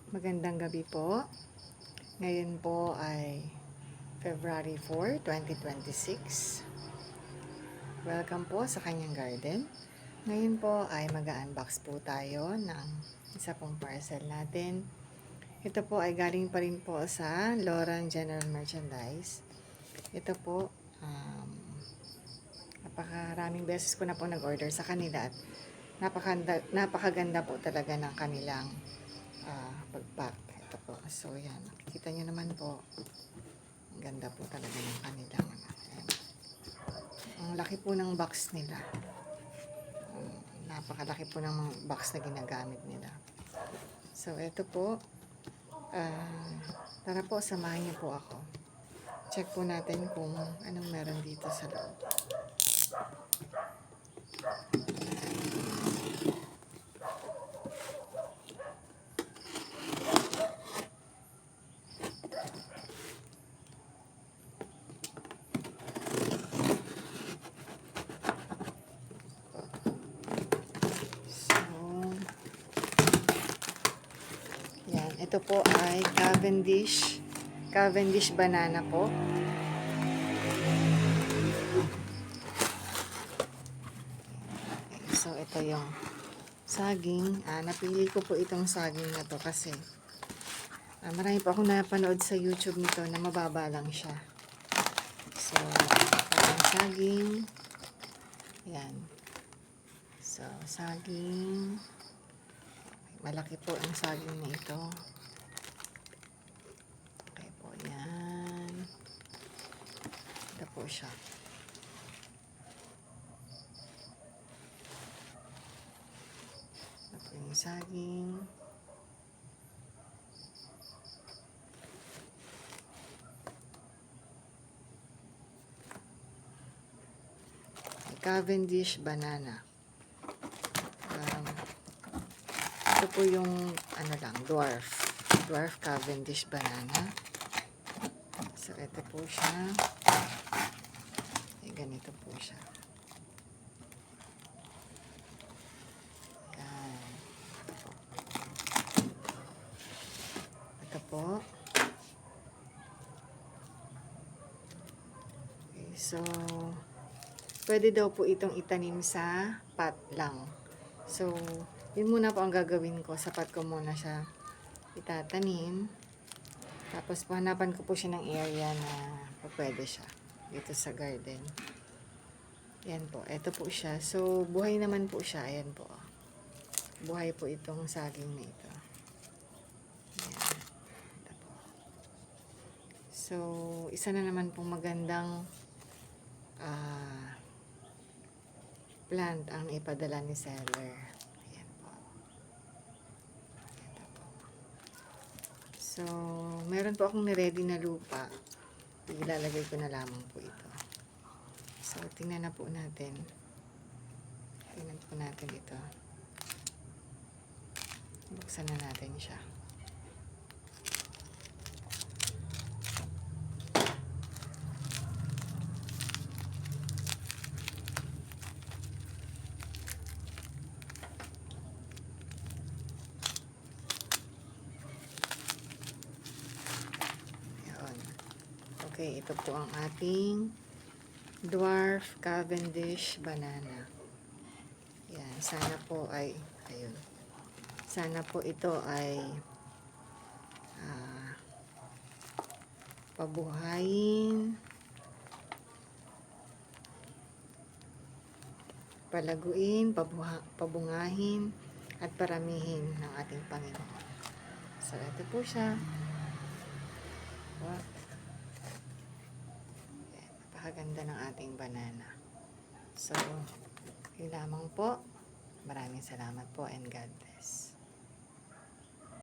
Magandang gabi po. Ngayon po ay February 4, 2026. Welcome po sa kanyang garden. Ngayon po ay mag-unbox po tayo ng isa pong parcel natin. Ito po ay galing pa rin po sa Lauren General Merchandise. Ito po, napakaraming beses ko na po nag-order sa kanila at napakaganda po talaga ng kanilang pag-pack. Ito po. So, yan. Nakikita nyo naman po. Ang ganda po talaga ng kanilang. Ayan. Ang laki po ng box nila. Napakalaki po ng box na ginagamit nila. So, ito po. Tara po, samahan niyo po ako. Check po natin kung anong meron dito sa loob. Ito po ay Cavendish banana po. So, ito yung saging. Napili ko po itong saging na to kasi marami pa akong napanood sa YouTube nito na mababa lang siya. So, yung saging. Yan. So, saging. Malaki po ang saging na ito. Okay po, yan. Ito po siya. Ito po yung saging. Cavendish banana. Ito po yung dwarf Cavendish banana. So ito po siya. Ganito po siya. Yan. Ito po. Okay, so pwede daw po itong itanim sa pot lang. So yun muna po ang gagawin ko. Sa pot ko muna siya itatanim. Tapos hanapan ko po siya ng area na pwede siya dito sa garden. Yan po. Ito po siya. So buhay naman po siya. Ayan po. Buhay po itong saging na ito. Ayan. Ito po. So isa na naman pong magandang plant ang ipadala ni seller. Ayan po. Ito po. So, meron po akong niready na lupa. Ilalagay ko na lamang po ito. So, tingnan na po natin. Tingnan po natin ito. Buksan na natin siya. Okay, ito po ang ating dwarf Cavendish banana. Yan, sana po ay, ayun. Sana po ito ay pabuhayin, palaguin, pabungahin, at paramihin ng ating Panginoon. So, ito po siya. Wow. Napakaganda ng ating banana. So, yun lamang po. Maraming salamat po and God bless.